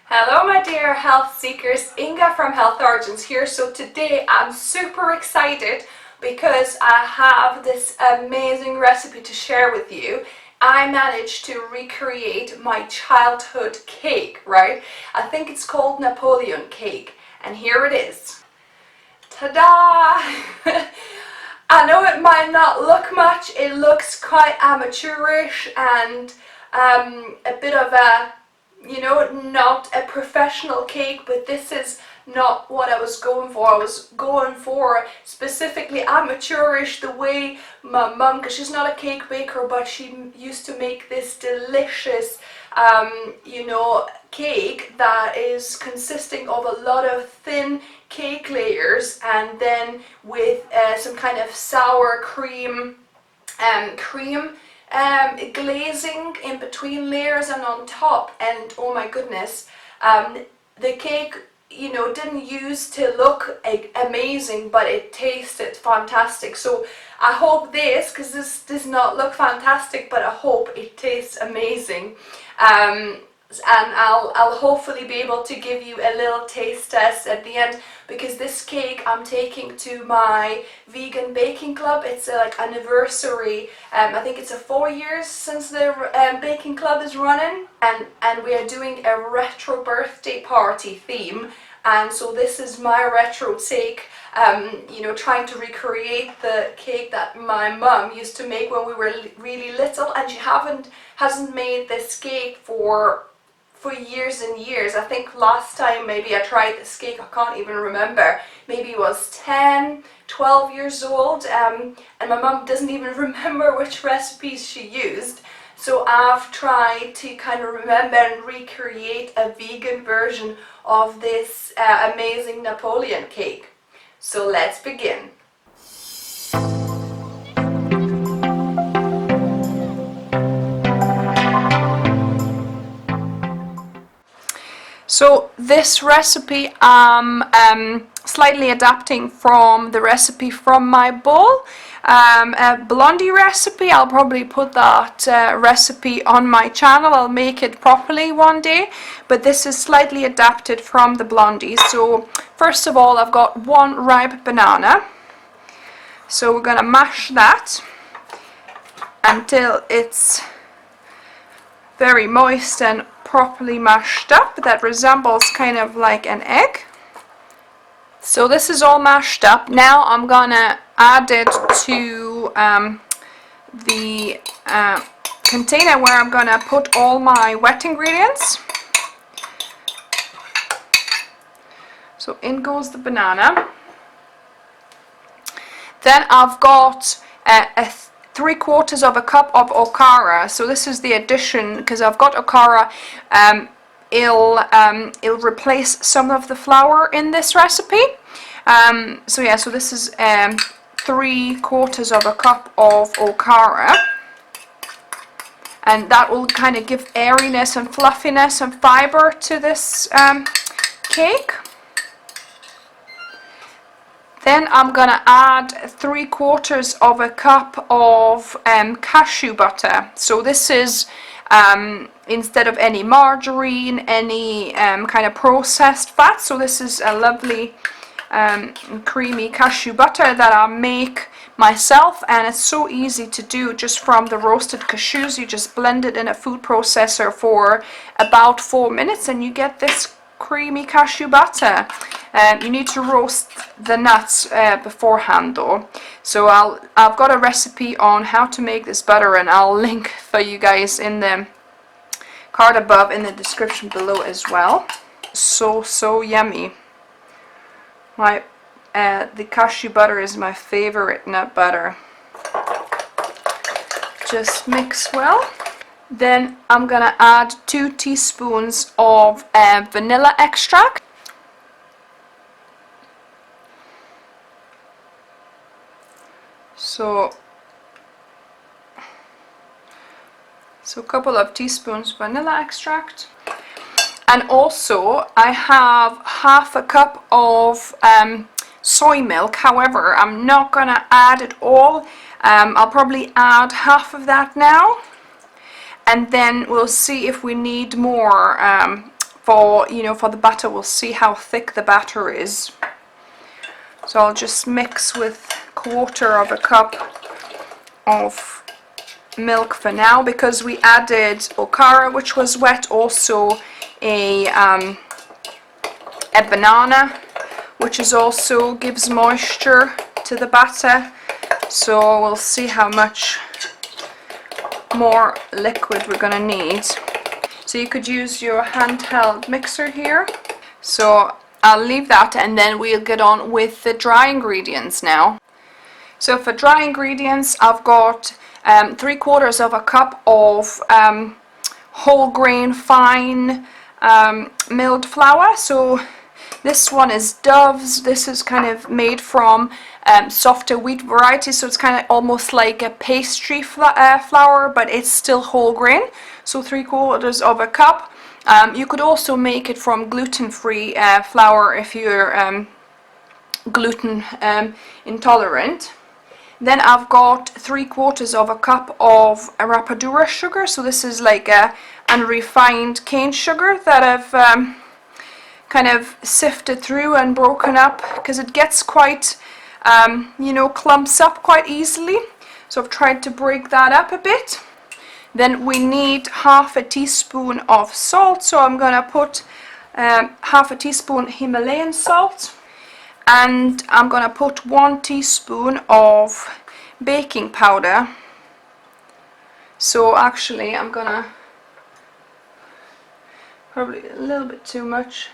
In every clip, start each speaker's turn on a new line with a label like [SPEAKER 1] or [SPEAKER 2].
[SPEAKER 1] Hello my dear health seekers, Inga from Health Origins here. So today I'm super excited because I have this amazing recipe to share with you. I managed to recreate my childhood cake, right? I think it's called Napoleon Cake, and here it is. Ta-da! I know it might not look much, it looks quite amateurish and a bit of a, not a professional cake, but this is not what I was going for. I was going for specifically amateurish, the way my mum, because she's not a cake baker, but she used to make this delicious, cake that is consisting of a lot of thin cake layers, and then with some kind of sour cream glazing in between layers and on top. And oh my goodness, the cake didn't used to look amazing, but it tasted fantastic. So I hope because this does not look fantastic, but I hope it tastes amazing. And I'll hopefully be able to give you a little taste test at the end, because this cake I'm taking to my vegan baking club. It's like anniversary. I think it's 4 years since the baking club is running, and we are doing a retro birthday party theme. And so this is my retro take, trying to recreate the cake that my mum used to make when we were really little, and she hasn't made this cake for years and years. I think last time maybe I tried this cake, I can't even remember, maybe it was 10, 12 years old, and my mum doesn't even remember which recipes she used. So I've tried to kind of remember and recreate a vegan version of this amazing Napoleon cake. So let's begin. So this recipe I'm slightly adapting from the recipe from my bowl. A blondie recipe. I'll probably put that recipe on my channel. I'll make it properly one day, but this is slightly adapted from the blondie. So first of all, I've got one ripe banana. So we're going to mash that until it's very moist and properly mashed up. That resembles kind of like an egg. So this is all mashed up. Now I'm gonna add it to the container where I'm gonna put all my wet ingredients. So in goes the banana. Then I've got a 3/4 of a cup of okara. So this is the addition, because I've got okara. It'll replace some of the flour in this recipe. So this is 3/4 of a cup of okara, and that will kind of give airiness and fluffiness and fiber to this cake. Then I'm going to add 3/4 of a cup of cashew butter. So this is instead of any margarine, any kind of processed fat. So this is a lovely creamy cashew butter that I make myself, and it's so easy to do just from the roasted cashews. You just blend it in a food processor for about 4 minutes and you get this creamy cashew butter. You need to roast the nuts beforehand though. So I've got a recipe on how to make this butter, and I'll link for you guys in the card above in the description below as well. So yummy. The cashew butter is my favorite nut butter. Just mix well. Then I'm gonna add 2 teaspoons of vanilla extract. So a couple of teaspoons vanilla extract. And also I have 1/2 cup of soy milk. However, I'm not gonna add it all. I'll probably add 1/2 of that now, and then we'll see if we need more for, you know, for the batter. We'll see how thick the batter is. So I'll just mix with 1/4 cup of milk for now, because we added okara, which was wet, also a banana, which is also gives moisture to the batter. So we'll see how much more liquid we're gonna need. So you could use your handheld mixer here. So I'll leave that, and then we'll get on with the dry ingredients now. So for dry ingredients, I've got 3/4 cup of whole grain fine milled flour. So this one is Dove's. This is kind of made from softer wheat variety, so it's kind of almost like a pastry flour, but it's still whole grain. So 3/4 cup. You could also make it from gluten-free flour if you're gluten intolerant. Then I've got 3/4 cup of rapadura sugar. So this is like a unrefined cane sugar that I've kind of sifted through and broken up, because it gets quite, you know, clumps up quite easily. So I've tried to break that up a bit. Then we need 1/2 teaspoon of salt. So I'm gonna put 1/2 teaspoon Himalayan salt. And I'm gonna put 1 teaspoon of baking powder. So actually I'm gonna, probably a little bit too much.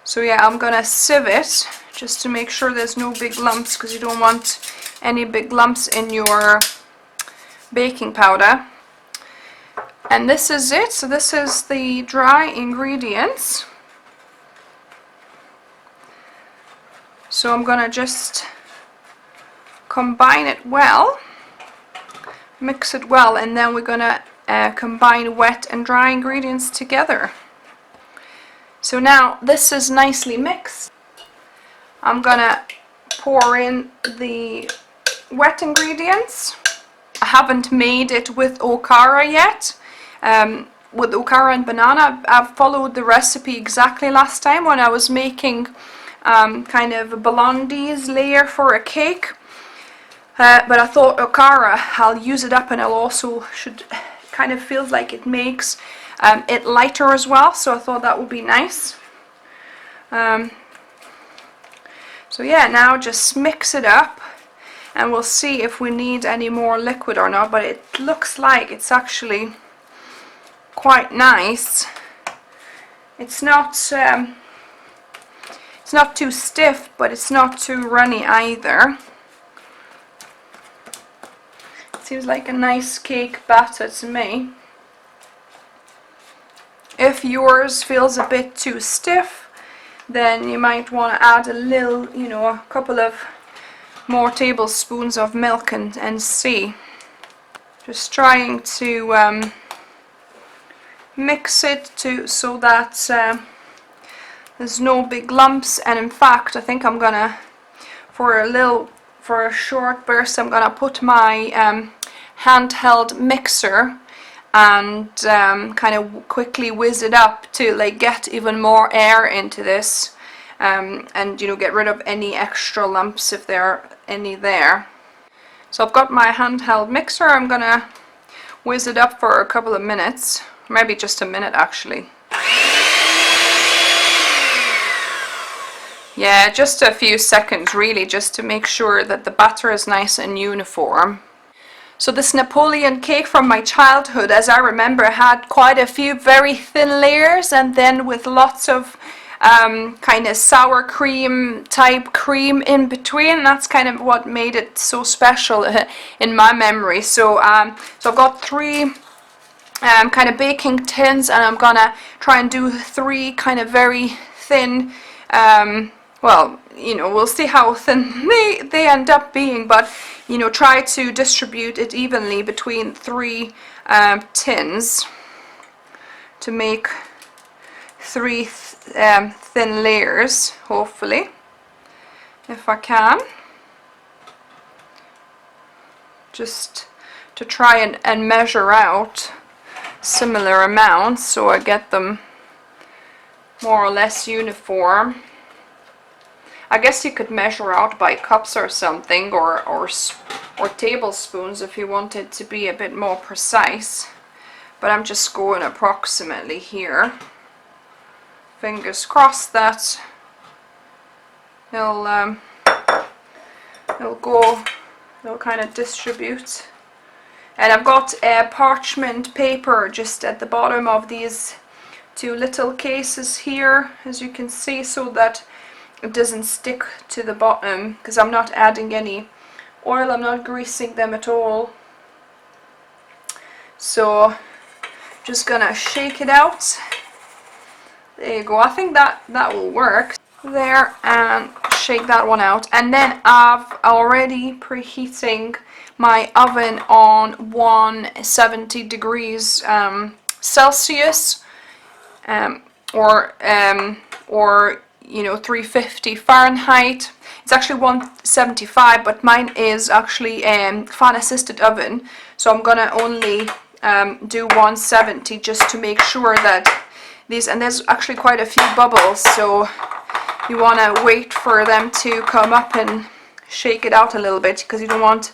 [SPEAKER 1] So yeah, I'm gonna sieve it just to make sure there's no big lumps, because you don't want any big lumps in your baking powder. And this is it. So this is the dry ingredients. So I'm gonna just combine it well, mix it well, and then we're gonna combine wet and dry ingredients together. So now this is nicely mixed. I'm gonna pour in the wet ingredients. I haven't made it with okara yet. With okara and banana, I've followed the recipe exactly last time when I was making kind of a blondies layer for a cake. But I thought okara, I'll use it up, and I'll also kind of feels like it makes it lighter as well, so I thought that would be nice. So yeah, now just mix it up, and we'll see if we need any more liquid or not, but it looks like it's actually quite nice. It's not too stiff, but it's not too runny either. It seems like a nice cake batter to me. If yours feels a bit too stiff, then you might want to add a little, you know, a couple of more tablespoons of milk and see. Just trying to mix it so that there's no big lumps. And in fact, I think I'm gonna, for a short burst, I'm gonna put my handheld mixer and kind of quickly whiz it up to like get even more air into this, and you know, get rid of any extra lumps if there are any there. So I've got my handheld mixer. I'm gonna whiz it up for a couple of minutes, maybe just a minute actually. Yeah, just a few seconds really, just to make sure that the batter is nice and uniform. So this Napoleon cake from my childhood, as I remember, had quite a few very thin layers, and then with lots of kind of sour cream type cream in between. That's kind of what made it so special in my memory. So so I've got 3 kind of baking tins, and I'm gonna try and do 3 kind of very thin, well, you know, we'll see how thin they end up being, but you know, try to distribute it evenly between 3 tins to make 3 thin layers, hopefully, if I can, just to try and measure out similar amounts so I get them more or less uniform. I guess you could measure out by cups or something, or tablespoons if you wanted to be a bit more precise. But I'm just going approximately here. Fingers crossed that it'll kind of distribute. And I've got parchment paper just at the bottom of these two little cases here, as you can see, so that it doesn't stick to the bottom, because I'm not adding any oil, I'm not greasing them at all. So just gonna shake it out. There you go. I think that will work there, and shake that one out. And then I've already preheating my oven on 170 degrees Celsius, or 350 Fahrenheit. It's actually 175, but mine is actually fan assisted oven, so I'm gonna only do 170 just to make sure that these, and there's actually quite a few bubbles, so you want to wait for them to come up and shake it out a little bit, because you don't want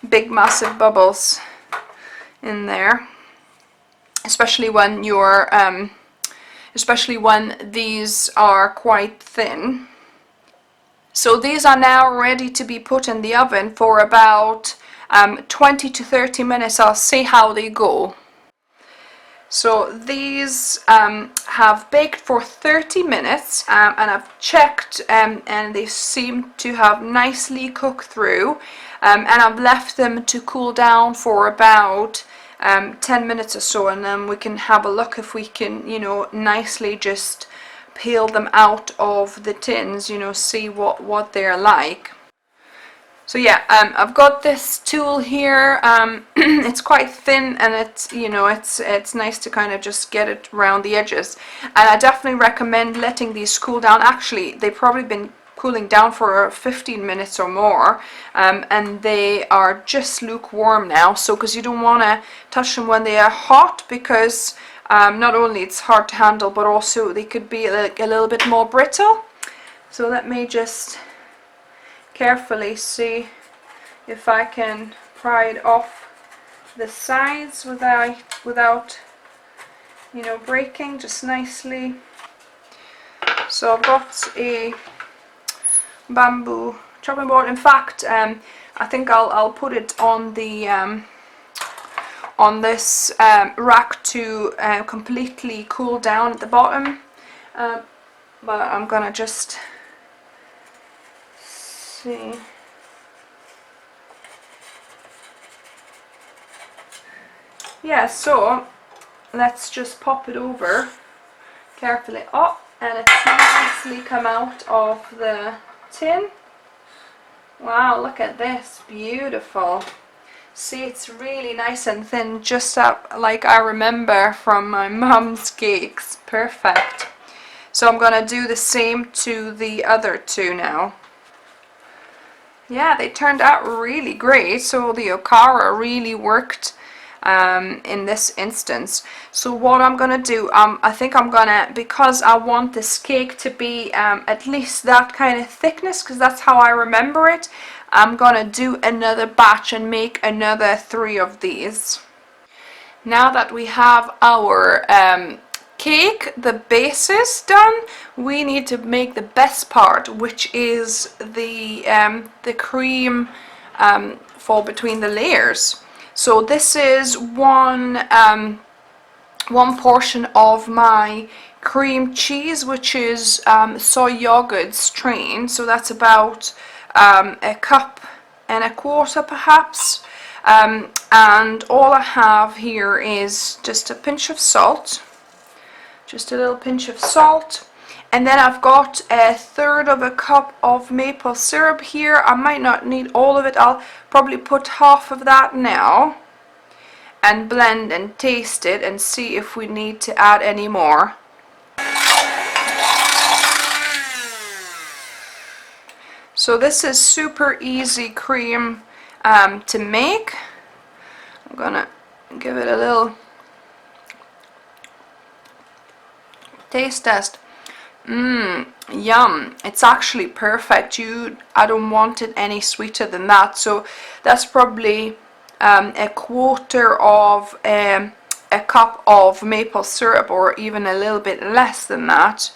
[SPEAKER 1] big massive bubbles in there, especially when you're especially when these are quite thin. So these are now ready to be put in the oven for about 20 to 30 minutes. I'll see how they go. So these have baked for 30 minutes, and I've checked, and they seem to have nicely cooked through, and I've left them to cool down for about 10 minutes or so, and then we can have a look if we can, nicely just peel them out of the tins, see what they're like. So yeah, I've got this tool here. It's quite thin, and it's nice to kind of just get it around the edges. And I definitely recommend letting these cool down. Actually, they've probably been cooling down for 15 minutes or more, and they are just lukewarm now. So because you don't want to touch them when they are hot, because not only it's hard to handle, but also they could be like a little bit more brittle. So let me just carefully see if I can pry it off the sides without breaking, just nicely. So I've got a bamboo chopping board. In fact, I think I'll put it on the on this rack to completely cool down at the bottom, but I'm gonna just see. Yeah, so let's just pop it over carefully. Oh, and it's nicely come out of the tin. Wow, look at this, beautiful. See, it's really nice and thin, just like I remember from my mum's cakes. Perfect. So I'm gonna do the same to the other two now. Yeah, they turned out really great. So the okara really worked in this instance. So what I'm gonna do, I think I'm gonna, because I want this cake to be at least that kind of thickness, because that's how I remember it, I'm gonna do another batch and make another 3 of these. Now that we have our cake, the bases done, we need to make the best part, which is the cream for between the layers. So this is one portion of my cream cheese, which is soy yogurt strain. So that's about a cup and a quarter perhaps. And all I have here is just a pinch of salt, just a little pinch of salt, and then I've got 1/3 of a cup of maple syrup here. I might not need all of it, I'll probably put half of that now and blend and taste it and see if we need to add any more. So this is super easy cream to make. I'm gonna give it a little taste test. Yum. It's actually perfect. I don't want it any sweeter than that. So that's probably a quarter of a cup of maple syrup, or even a little bit less than that.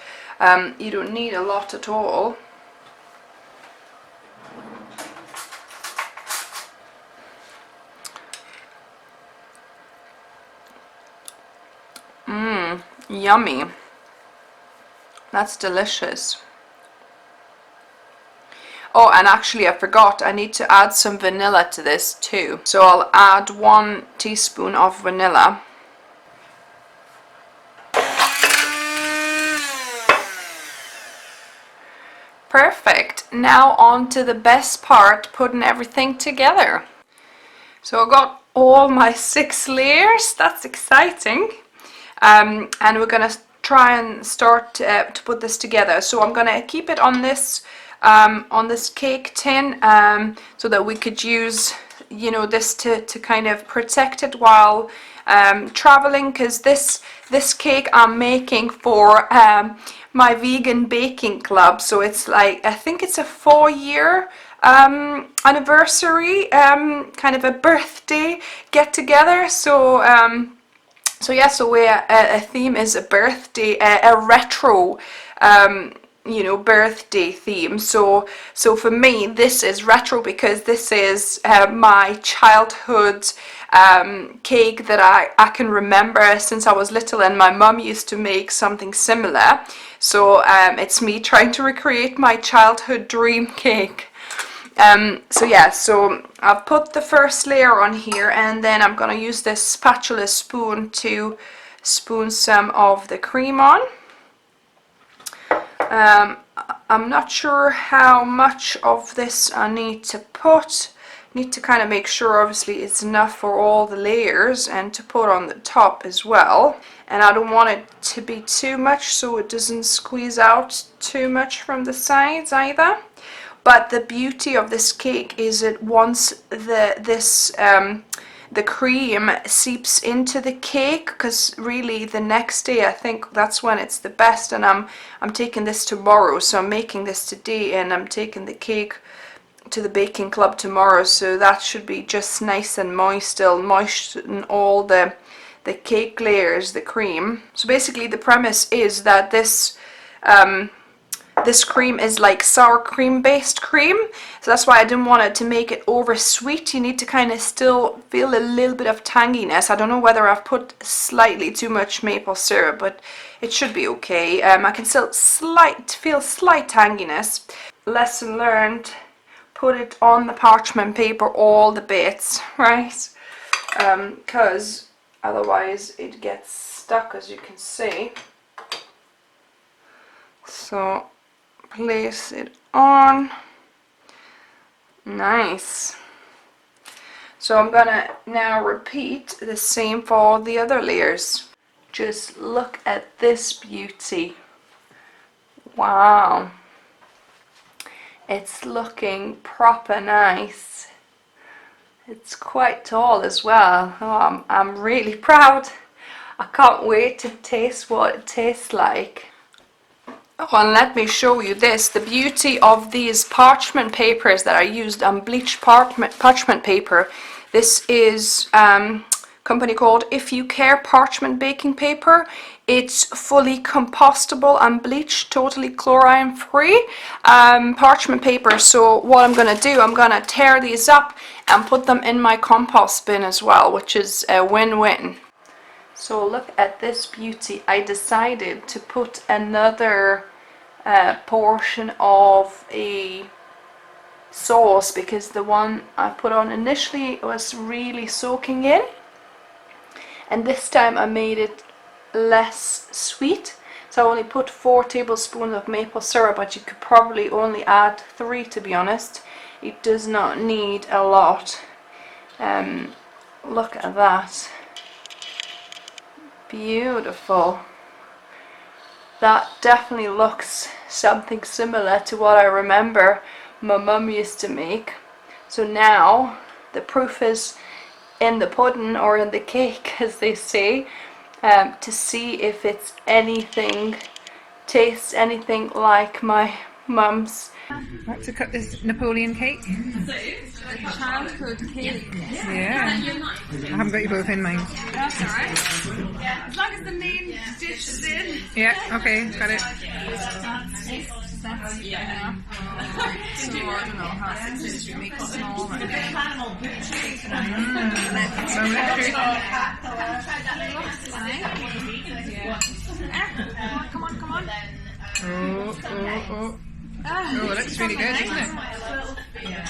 [SPEAKER 1] You don't need a lot at all. Yummy. That's delicious. Oh, and actually I forgot, I need to add some vanilla to this too. So I'll add 1 teaspoon of vanilla. Perfect. Now on to the best part, putting everything together. So I got all my 6 layers. That's exciting. And we're gonna try and start to put this together. So I'm gonna keep it on this cake tin, so that we could use, you know, this to kind of protect it while traveling, because this cake I'm making for my vegan baking club. So it's like, I think it's a 4-year anniversary, kind of a birthday get together. So so a theme is a birthday, a retro, you know, birthday theme. So for me, this is retro because this is my childhood cake that I can remember since I was little, and my mum used to make something similar. So it's me trying to recreate my childhood dream cake. So I'll put the first layer on here, and then I'm going to use this spatula spoon to spoon some of the cream on. I'm not sure how much of this I need to put. Need to kind of make sure obviously it's enough for all the layers and to put on the top as well. And I don't want it to be too much so it doesn't squeeze out too much from the sides either. But the beauty of this cake is that once the cream seeps into the cake, because really the next day I think that's when it's the best. And I'm taking this tomorrow, so I'm making this today and I'm taking the cake to the baking club tomorrow, so that should be just nice and moist, still moisten all the cake layers, the cream. So basically the premise is that this cream is like sour cream based cream, so that's why I didn't want it to make it over sweet. You need to kind of still feel a little bit of tanginess. I don't know whether I've put slightly too much maple syrup, but it should be okay. I can still feel slight tanginess. Lesson learned, put it on the parchment paper, all the bits, right? Because otherwise it gets stuck, as you can see. So place it on. Nice. So I'm gonna now repeat the same for all the other layers. Just look at this beauty. Wow. It's looking proper nice. It's quite tall as well. Oh, I'm really proud. I can't wait to taste what it tastes like. Oh, and let me show you this. The beauty of these parchment papers that I used, bleached parchment paper. This is a company called If You Care parchment baking paper. It's fully compostable and bleached, totally chlorine free parchment paper. So what I'm going to do, I'm going to tear these up and put them in my compost bin as well, which is a win-win. So look at this beauty. I decided to put another portion of a sauce because the one I put on initially was really soaking in, and this time I made it less sweet, so I only put 4 tablespoons of maple syrup, but you could probably only add 3, to be honest. It does not need a lot. Look at that. Beautiful. That definitely looks something similar to what I remember my mum used to make. So now the proof is in the pudding, or in the cake as they say, to see if it's anything taste anything like my mum's.
[SPEAKER 2] Like to cut this Napoleon cake.
[SPEAKER 3] Childhood cake.
[SPEAKER 2] Yeah. I haven't got you both in mind.
[SPEAKER 3] That's alright. As long as the main dish is in.
[SPEAKER 2] Yeah, okay, got it.
[SPEAKER 3] That's yeah. So I don't know how 6 inches make it smaller.
[SPEAKER 2] So let's
[SPEAKER 3] Come on, come on.
[SPEAKER 2] Oh, it looks really good, doesn't it?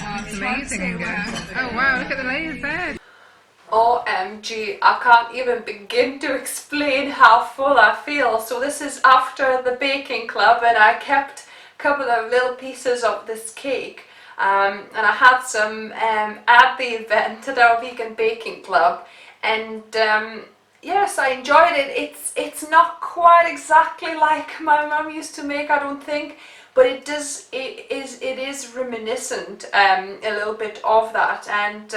[SPEAKER 2] Oh, it's amazing, Inga. Oh wow, look at the layers there.
[SPEAKER 1] OMG, I can't even begin to explain how full I feel. So this is after the baking club, and I kept a couple of little pieces of this cake, and I had some at the event at our vegan baking club, and yes, I enjoyed it. It's not quite exactly like my mum used to make, I don't think, but it is reminiscent a little bit of that, and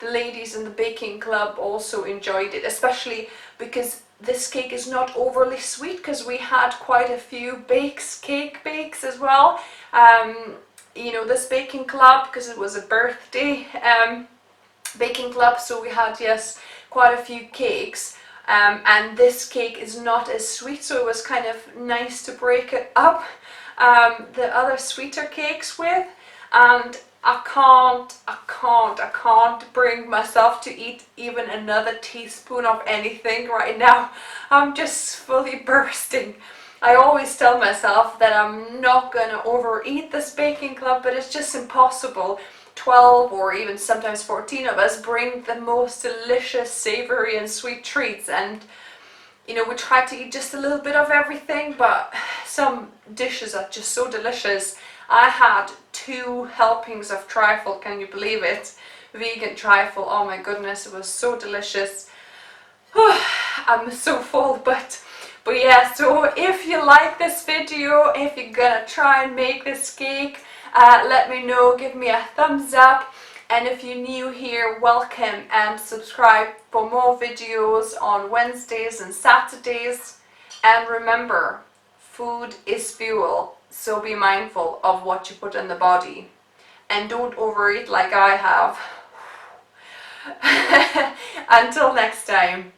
[SPEAKER 1] the ladies in the baking club also enjoyed it, especially because this cake is not overly sweet, because we had quite a few cake bakes as well. You know, this baking club, because it was a birthday baking club, so we had, yes, quite a few cakes. And this cake is not as sweet, so it was kind of nice to break it up the other sweeter cakes with. And I can't bring myself to eat even another teaspoon of anything right now. I'm just fully bursting. I always tell myself that I'm not gonna overeat this baking club, but it's just impossible. 12 or even sometimes 14 of us bring the most delicious savory and sweet treats, and you know, we try to eat just a little bit of everything, but some dishes are just so delicious. I had 2 helpings of trifle, can you believe it? Vegan trifle, oh my goodness, it was so delicious. I'm so full, but yeah, so if you like this video, if you're gonna try and make this cake, let me know, give me a thumbs up, and if you're new here, welcome and subscribe for more videos on Wednesdays and Saturdays. And remember, food is fuel, so be mindful of what you put in the body, and don't overeat like I have. Until next time.